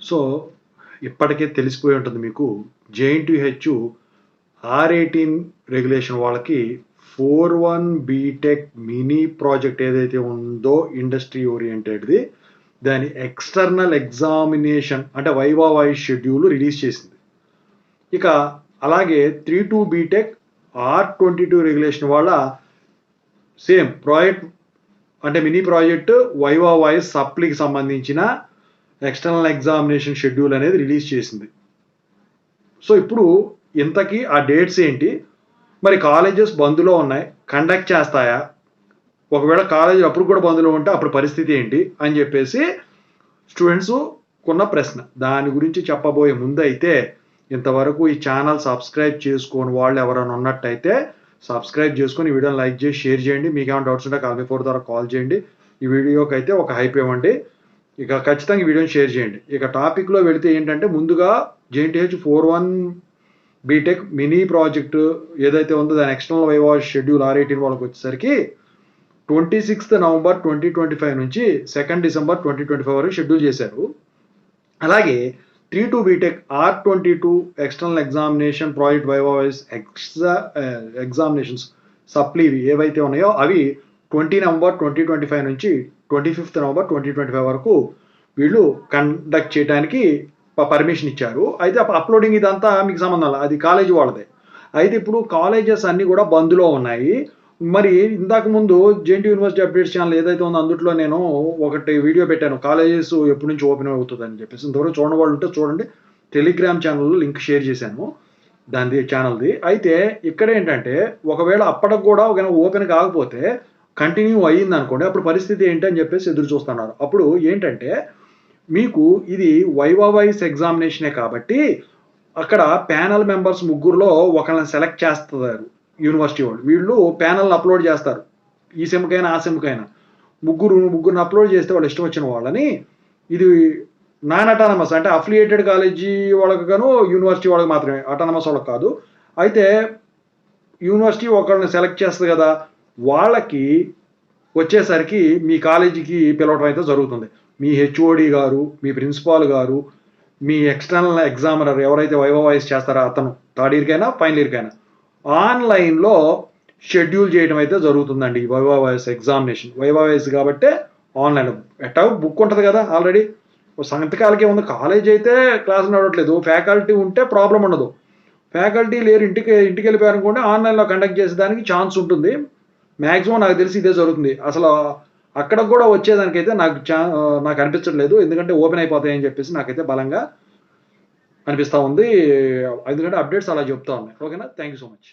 So, ఇప్పటికే తెలిసిపోయి ఉంటుంది మీకు. జేఎన్‌టీయూహెచ్ R18 రెగ్యులేషన్ వాళ్ళకి 4-1 బీటెక్ మినీ ప్రాజెక్ట్ ఏదైతే ఉందో ఇండస్ట్రీ ఓరియెంటెడ్‌ది, దాని ఎక్స్‌టర్నల్ ఎగ్జామినేషన్ అంటే వైవా వాయిస్ షెడ్యూల్ రిలీజ్ చేసింది. ఇక అలాగే 3-2 బీటెక్ R22 రెగ్యులేషన్ వాళ్ళ సేమ్ ప్రాజెక్ట్ అంటే మినీ ప్రాజెక్ట్ వైవా వాయిస్ సప్లీకి సంబంధించిన ఎక్స్టర్నల్ ఎగ్జామినేషన్ షెడ్యూల్ అనేది రిలీజ్ చేసింది. సో ఇప్పుడు ఇంతకీ ఆ డేట్స్ ఏంటి? మరి కాలేజెస్ బంద్‌లో ఉన్నాయి. కండక్ట్ చేస్తాయా? ఒకవేళ కాలేజీలు అప్పుడు కూడా బంద్‌లో ఉంటే అప్పుడు పరిస్థితి ఏంటి? అని చెప్పేసి స్టూడెంట్స్ కున్న ప్రశ్న. దాని గురించి చెప్పబోయే ముందైతే ఇంతవరకు ఈ ఛానల్ సబ్స్క్రైబ్ చేసుకోని వాళ్ళు ఎవరైనా ఉన్నట్టయితే సబ్స్క్రైబ్ చేసుకొని ఈ వీడియోని లైక్ చేసి షేర్ చేయండి. మీకు ఏమైనా డౌట్స్ ఉంటే కాల్ మీ 4 ద్వారా కాల్ చేయండి. ఈ వీడియోకి అయితే ఒక హైప్ ఇవ్వండి. ఇక ఖచ్చితంగా ఈ వీడియోని షేర్ చేయండి. ఇక టాపిక్‌లో వెళితే ఏంటంటే ముందుగా జేఎన్‌టీయూహెచ్ 4-1 బీటెక్ మినీ ప్రాజెక్ట్ ఏదైతే ఉందో దాని ఎక్స్టర్నల్ వైవా షెడ్యూల్ R18 వాళ్ళకి వచ్చేసరికి 26 నవంబర్ 2025 నుంచి 2 డిసెంబర్ 2025 వరకు షెడ్యూల్ చేశారు. అలాగే 3-2 BTech R22 external examination project viva voce examinations సప్లీవి ఏవైతే ఉన్నాయో అవి 20 నవంబర్ 2025 నుంచి 25 నవంబర్ 2025 వరకు వీళ్ళు కండక్ట్ చేయడానికి పర్మిషన్ ఇచ్చారు. అయితే అప్లోడింగ్ ఇదంతా మీకు సంబంధం లేదు, అది కాలేజీ వాళ్ళదే. అయితే ఇప్పుడు కాలేజెస్ అన్నీ కూడా బంద్‌లో ఉన్నాయి. మరి ఇంతకు ముందు జేఎన్‌టీయూ యూనివర్సిటీ అప్డేట్స్ ఛానల్ ఏదైతే ఉందో అందులో నేను ఒకటి వీడియో పెట్టాను. కాలేజెస్ ఎప్పటి నుంచి ఓపెన్ అవుతుందని చెప్పేసి. ఇంతవరకు చూడని వాళ్ళు ఉంటే చూడండి. టెలిగ్రామ్ ఛానల్లో లింక్ షేర్ చేశాను దానిది ఛానల్‌ది. అయితే ఇక్కడ ఏంటంటే ఒకవేళ అప్పటికి కూడా ఓపెన్ కాకపోతే కంటిన్యూ అయ్యిందనుకోండి అప్పుడు పరిస్థితి ఏంటి అని చెప్పేసి ఎదురు చూస్తున్నారు. అప్పుడు ఏంటంటే మీకు ఇది వైవా వాయిస్ ఎగ్జామినేషనే కాబట్టి అక్కడ ప్యానెల్ మెంబర్స్ ముగ్గురులో ఒకళ్ళని సెలెక్ట్ చేస్తారు యూనివర్సిటీ వాళ్ళు. వీళ్ళు ప్యానెల్ని అప్లోడ్ చేస్తారు. ఈ సెమ్‌కైనా ఆ సెమ్‌కైనా ముగ్గురిని అప్లోడ్ చేస్తే వాళ్ళు ఇష్టం వచ్చిన వాళ్ళని. ఇది నాన్ అటానమస్ అంటే అఫిలియేటెడ్ కాలేజీ వాళ్ళకి గాను యూనివర్సిటీ వాళ్ళకి మాత్రమే, అటానమస్ వాళ్ళకి కాదు. అయితే యూనివర్సిటీ ఒకళ్ళని సెలెక్ట్ చేస్తుంది కదా, వాళ్ళకి వచ్చేసరికి మీ కాలేజీకి పిలవడం అయితే జరుగుతుంది. మీ హెచ్ఓడి గారు, మీ ప్రిన్సిపాల్ గారు, మీ ఎక్స్టర్నల్ ఎగ్జామినర్ ఎవరైతే వైవా వాయిస్ చేస్తారో అతను థర్డ్ ఇయర్కైనా ఫైనల్ ఇయర్కైనా ఆన్లైన్లో షెడ్యూల్ చేయడం అయితే జరుగుతుందండి. ఈ viva voice examination viva voice కాబట్టి ఆన్లైన్ ఎట్టా బుక్ ఉంటుంది కదా ఆల్రెడీ. సంతకాలకే ఉంది. కాలేజ్ అయితే క్లాస్ నడవట్లేదు, ఫ్యాకల్టీ ఉంటే ప్రాబ్లం ఉండదు. ఫ్యాకల్టీ లేరు, ఇంటికి వెళ్ళిపోయారు అనుకోండి ఆన్లైన్లో కండక్ట్ చేసేదానికి ఛాన్స్ ఉంటుంది. మ్యాక్సిమం నాకు తెలిసి ఇదే జరుగుతుంది. అసలు అక్కడ కూడా వచ్చేదానికైతే నాకు అనిపించట్లేదు. ఎందుకంటే ఓపెన్ అయిపోతాయని చెప్పేసి నాకైతే బలంగా అనిపిస్తూ ఉంది. ఎందుకంటే అప్డేట్స్ అలా చెప్తా ఉన్నాయి. ఓకేనా, థ్యాంక్ యూ సో మచ్.